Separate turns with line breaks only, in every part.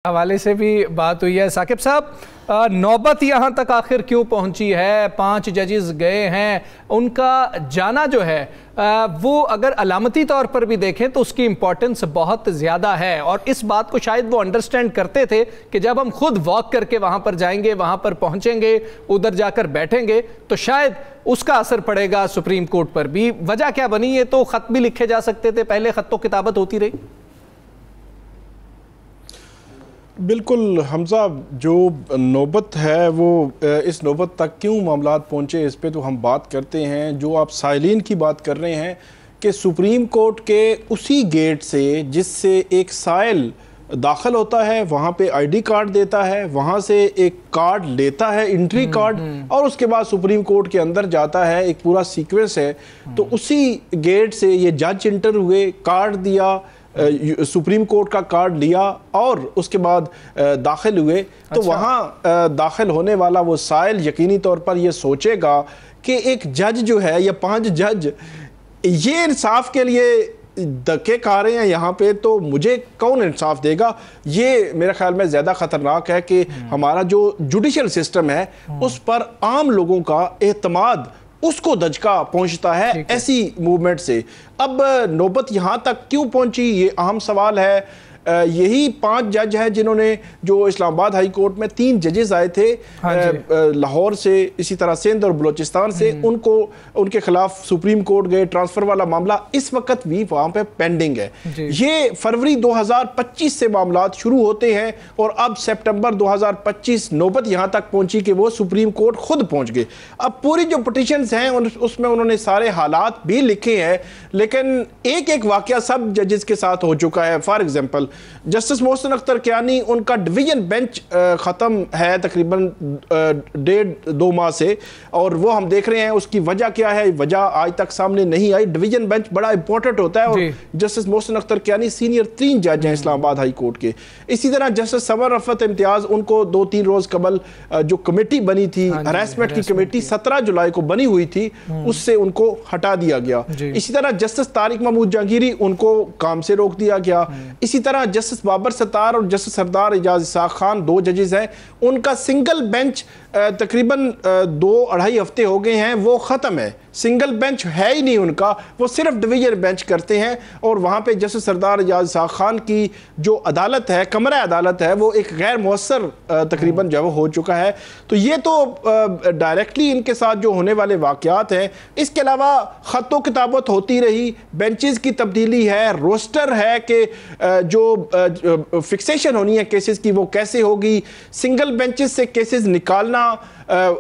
حوالے سے بھی بات ہوئی ہے۔ ثاقب صاحب، نوبت یہاں تک آخر کیوں پہنچی ہے؟ 5 ججز گئے ہیں، ان کا جانا جو ہے وہ اگر علامتی طور پر بھی دیکھیں تو اس کی امپورٹنس بہت زیادہ ہے، اور اس بات کو شاید وہ انڈرسٹینڈ کرتے تھے کہ جب ہم خود واک کر کے وہاں پر جائیں گے، وہاں پر پہنچیں گے، ادھر جا کر بیٹھیں گے تو شاید اس کا اثر پڑے گا سپریم کورٹ پر بھی۔ وجہ کیا بنی؟ یہ تو خط بھی لکھے جا سکتے تھے، پہلے خط و کتابت ہوتی رہی۔
بالکل حمزہ، جو نوبت ہے وہ اس نوبت تک کیوں معاملات پہنچے، اس پہ تو ہم بات کرتے ہیں۔ جو آپ سائلین کی بات کر رہے ہیں کہ سپریم کورٹ کے اسی گیٹ سے جس سے ایک سائل داخل ہوتا ہے، وہاں پہ آئی ڈی کارڈ دیتا ہے، وہاں سے ایک کارڈ لیتا ہے، انٹری کارڈ، اور اس کے بعد سپریم کورٹ کے اندر جاتا ہے، ایک پورا سیکوینس ہے۔ تو اسی گیٹ سے یہ جج انٹر ہوئے، کارڈ دیا، سپریم کورٹ کا کارڈ لیا اور اس کے بعد داخل ہوئے۔ تو وہاں داخل ہونے والا وہ سائل یقینی طور پر یہ سوچے گا کہ ایک جج جو ہے یا 5 جج یہ انصاف کے لیے دھکے کھا رہے ہیں یہاں پہ، تو مجھے کون انصاف دے گا؟ یہ میرے خیال میں زیادہ خطرناک ہے کہ ہمارا جو جوڈیشل سسٹم ہے اس پر عام لوگوں کا اعتماد اس کو دھچکا پہنچتا ہے ایسی موومنٹ سے۔ اب نوبت یہاں تک کیوں پہنچی، یہ اہم سوال ہے۔ یہی 5 جج ہیں جنہوں نے، جو اسلام آباد ہائی کورٹ میں 3 ججز آئے تھے لاہور سے، اسی طرح سندھ اور بلوچستان سے، ان کے خلاف سپریم کورٹ گئے، ٹرانسفر والا معاملہ اس وقت بھی وہاں پہ پینڈنگ ہے۔ یہ فروری 2025 سے معاملات شروع ہوتے ہیں اور اب سپٹمبر 2025 نوبت یہاں تک پہنچی کہ وہ سپریم کورٹ خود پہنچ گئے۔ اب پوری جو پٹیشنز ہیں اس میں انہوں نے سارے حالات بھی لکھے ہیں، لیکن ایک واقعہ سب ججز کے ساتھ ہو چکا ہے۔ For example justice Mohsin Akhtar Kayani, ان کا ڈویژن بینچ ختم ہے تقریباً 1.5-2 ماہ سے، اور وہ ہم دیکھ رہے ہیں اس کی وجہ کیا ہے، وجہ آج تک سامنے نہیں آئی۔ ڈویژن بینچ بڑا امپورٹنٹ ہوتا ہے، اور جسٹس محسن اختر کیانی سینئر 3 جج ہیں اسلام آباد ہائی کورٹ کے۔ اسی طرح جسٹس سمر رفعت امتیاز، ان کو 2-3 روز قبل جو کمیٹی بنی تھی، ہراسمنٹ کی کمیٹی 17 جولائی کو بنی ہوئی تھی، اس سے ان کو ہٹا دیا گیا۔ اسی طرح جسٹس طارق محمود جہانگیری، ان کو کام سے روک دیا گیا۔ اسی طرح جسٹس بابر ستار اور جسٹس سردار اعجاز اسحاق خان 2 ججز ہیں، ان کا سنگل بینچ تقریباً 2-2.5 ہفتے ہو گئے ہیں، وہ ختم ہے، سنگل بینچ ہے ہی نہیں ان کا، وہ صرف ڈویژن بینچ کرتے ہیں۔ اور وہاں پہ جسٹس سردار اعجاز اسحاق خان کی جو عدالت ہے، کمرہ عدالت ہے، وہ ایک غیر مؤثر تقریباً جو ہو چکا ہے۔ تو یہ تو ڈائریکٹلی ان کے ساتھ جو ہونے والے واقعات ہیں۔ اس کے علاوہ خط و کتابت ہوتی رہی، بینچز کی تبدیلی ہے، روسٹر ہے کہ جو فکسیشن ہونی ہے کیسز کی وہ کیسے ہوگی، سنگل بینچز سے کیسز نکالنا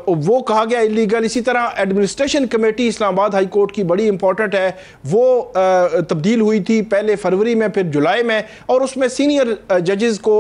وہ کہا گیا ایلیگل۔ اسی طرح ایڈمنسٹریشن کمیٹی اسلام آباد ہائی کورٹ کی بڑی امپورٹنٹ ہے، وہ تبدیل ہوئی تھی پہلے فروری میں پھر جولائی میں، اور اس میں سینئر ججز کو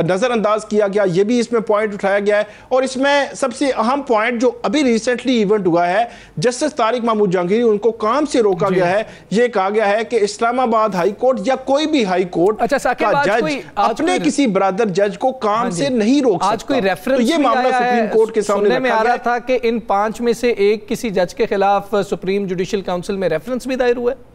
نظر انداز کیا گیا، یہ بھی اس میں پوائنٹ اٹھایا گیا ہے۔ اور اس میں سب سے اہم پوائنٹ جو ابھی ریسنٹلی ایونٹ ہوا ہے، جسٹس طارق محمود جہانگیری، ان کو کام سے روکا گیا ہے۔ یہ کہا گیا ہے کہ اسلام آباد ہائی کورٹ یا کوئی بھی ہائی کورٹ کا جج اپنے کسی برادر جج کو کام سے نہیں روک سکتا۔ تو یہ معاملہ سپریم کورٹ کے سامنے
میں آ رہا تھا کہ ان 5 میں سے ایک کسی جج کے خلاف سپریم جوڈیشل کاؤنسل میں ریفرنس بھی دائر ہوا ہے۔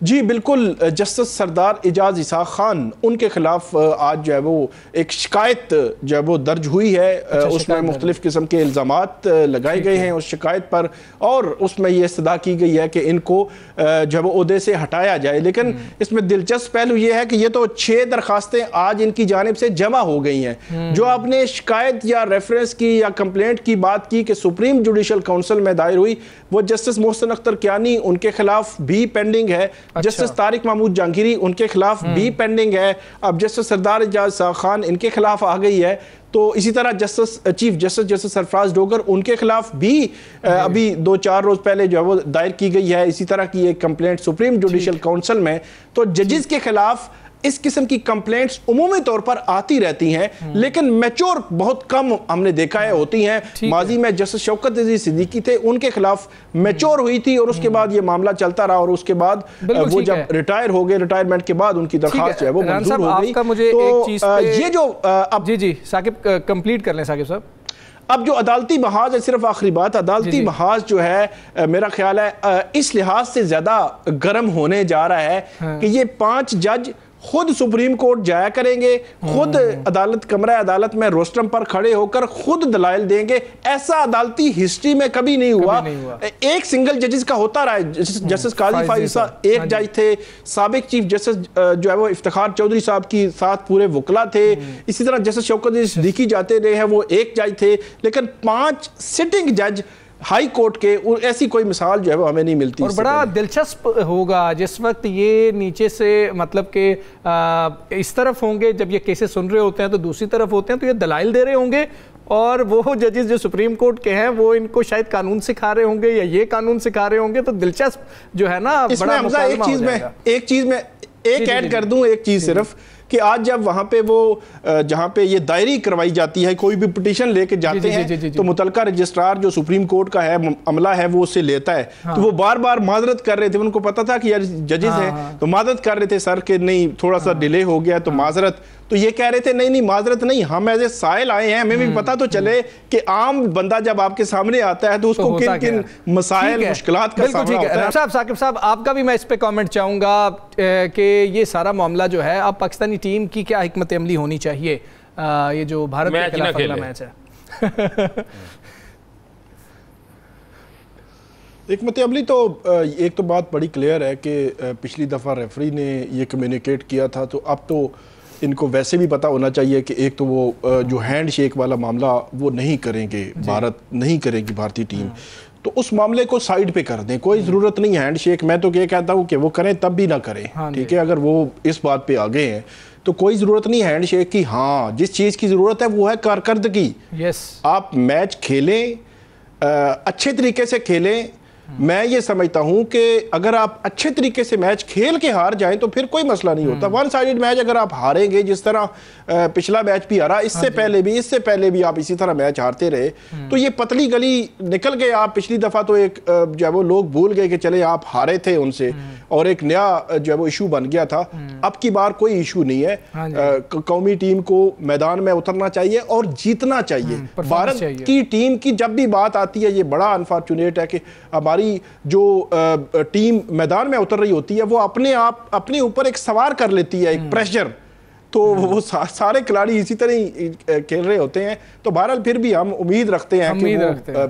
جی بالکل، جسٹس سردار اعجاز اسحاق خان، ان کے خلاف آج جو ہے وہ ایک شکایت جو ہے وہ درج ہوئی ہے۔ اس میں مختلف قسم کے الزامات لگائے گئے ہیں اس شکایت پر، اور اس میں یہ استدعا کی گئی ہے کہ ان کو جو ہے وہ عہدے سے ہٹایا جائے۔ لیکن اس میں دلچسپ پہلو یہ ہے کہ یہ تو 6 درخواستیں آج ان کی جانب سے جمع ہو گئی ہیں۔ جو آپ نے شکایت یا ریفرنس کی یا کمپلینٹ کی بات کی کہ سپریم جوڈیشل کاؤنسل میں دائر ہوئی، وہ جسٹس محسن اختر کیانی ان کے خلاف بھی پینڈنگ ہے، جسٹس طارق محمود جہانگیری ان کے خلاف بھی پینڈنگ ہے، اب جسٹس سردار اعجاز اسحاق خان ان کے خلاف آ گئی ہے۔ تو اسی طرح چیف جسٹس جسٹس سرفراز ڈوگر، ان کے خلاف بھی ابھی 2-4 روز پہلے جو ہے وہ دائر کی گئی ہے اسی طرح کی ایک کمپلینٹ سپریم جوڈیشل کاؤنسل میں۔ تو ججز کے خلاف اس قسم کی کمپلینٹس عمومی طور پر آتی رہتی ہیں، لیکن میچور بہت کم ہم نے دیکھا ہے ہوتی ہیں۔ ماضی میں جسٹس شوکت عزیز صدیقی تھے، ان کے خلاف میچور ہوئی تھی، اور اس کے بعد یہ معاملہ چلتا رہا، اور اس کے بعد وہ جب ریٹائر ہو گئے، ریٹائرمنٹ کے بعد ان کی درخواست جو ہے وہ منظور ہو گئی۔ تو یہ جو
جی ثاقب کمپلیٹ کر لیں ثاقب صاحب۔
اب جو عدالتی محاذ ہے، صرف آخری بات، عدالتی محاذ جو ہے میرا خیال ہے اس لحاظ سے زیادہ گرم ہونے جا رہا ہے کہ یہ 5 جج خود سپریم کورٹ جایا کریں گے, خود عدالت کمرہ عدالت میں روسٹرم پر کھڑے ہو کر خود دلائل دیں گے. ایسا عدالتی ہسٹری میں کبھی نہیں ہوا. ایک سنگل ججز کا ہوتا رہا ہے. جسٹس قاضی فائز ایک جج تھے, سابق چیف جسٹس جو ہے وہ افتخار چودھری صاحب کی ساتھ پورے وکلا تھے, اسی طرح جسٹس شوکت علی صدیقی جاتے رہے ہیں, وہ ایک جج تھے. لیکن 5 سٹنگ جج ہائی کورٹ کے, ایسی کوئی مثال جو ہے وہ ہمیں نہیں ملتی.
اور بڑا دلچسپ ہوگا جس وقت یہ نیچے سے مطلب کہ اس طرف ہوں گے, جب یہ کیسز سن رہے ہوتے ہیں تو دوسری طرف ہوتے ہیں, تو یہ دلائل دے رہے ہوں گے, اور وہ ججز جو سپریم کورٹ کے ہیں وہ ان کو شاید قانون سکھا رہے ہوں گے یا یہ قانون سکھا رہے ہوں گے. تو دلچسپ جو ہے نا بڑا مکالمہ ہو جائے گا.
ایک چیز میں ایڈ کر دوں, ایک چیز صرف, کہ آج جب وہاں پہ وہ جہاں پہ یہ دائری کروائی جاتی ہے, کوئی بھی پٹیشن لے کے جاتے ہیں تو متعلقہ رجسٹرار جو سپریم کورٹ کا ہے عملہ ہے وہ اسے لیتا ہے. تو وہ بار بار معذرت کر رہے تھے, ان کو پتا تھا کہ یار ججز ہیں, تو معذرت کر رہے تھے سر کہ نہیں تھوڑا سا ڈیلے ہو گیا تو معذرت. تو یہ کہہ رہے تھے نہیں معذرت نہیں, ہم ایز اے سائل آئے ہیں, ہمیں بھی پتا تو چلے کہ عام بندہ جب آپ کے سامنے آتا ہے تو اس کو کن کن مسائل مشکلات کا سامنا ہوتا ہے.
ثاقب صاحب آپ کا بھی میں اس پہ کامنٹ چاہوں گا کہ یہ سارا معاملہ جو ہے اب پاکستانی ٹیم کی کیا حکمت عملی ہونی چاہیے, یہ جو بھارت کے خلاف اگلا میچ ہے.
حکمت عملی تو ایک تو بات بڑی کلیئر ہے کہ پچھلی دفعہ ریفری نے یہ کمیونیکیٹ کیا تھا, تو اب تو ان کو ویسے بھی پتا ہونا چاہیے کہ ایک تو وہ جو ہینڈ شیک والا معاملہ وہ نہیں کریں گے, بھارت نہیں کرے گی بھارتی ٹیم, تو اس معاملے کو سائیڈ پہ کر دیں. کوئی ضرورت نہیں ہینڈ شیک, میں تو یہ کہتا ہوں کہ وہ کریں تب بھی نہ کریں, ٹھیک ہے, اگر وہ اس بات پہ آگے ہیں تو کوئی ضرورت نہیں ہینڈ شیک کی. ہاں جس چیز کی ضرورت ہے وہ ہے کارکردگی. آپ میچ کھیلیں, اچھے طریقے سے کھیلیں. میں یہ سمجھتا ہوں کہ اگر آپ اچھے طریقے سے میچ کھیل کے ہار جائیں تو پھر کوئی مسئلہ نہیں ہوتا. ون سائیڈڈ میچ اگر آپ ہاریں گے, جس طرح پچھلا میچ بھی ہارا, اس سے پہلے بھی آپ اسی طرح میچ ہارتے رہے, تو یہ پتلی گلی نکل گئے آپ. پچھلی دفعہ تو ایک جو ہے وہ لوگ بھول گئے کہ چلے آپ ہارے تھے ان سے, اور ایک نیا جو ہے وہ ایشو بن گیا تھا. اب کی بار کوئی ایشو نہیں ہے. قومی ٹیم کو میدان میں اترنا چاہیے اور جیتنا چاہیے. بھارت کی ٹیم کی جب بھی بات آتی ہے, یہ بڑا انفارچونیٹ ہے کہ ہماری جو ٹیم میدان میں اتر رہی ہوتی ہے وہ اپنے اوپر ایک سوار کر لیتی ہے, ایک پریشر, تو وہ سارے کھلاڑی اسی طرح کھیل رہے ہوتے ہیں. تو بہرحال پھر بھی ہم امید رکھتے ہیں کہ وہ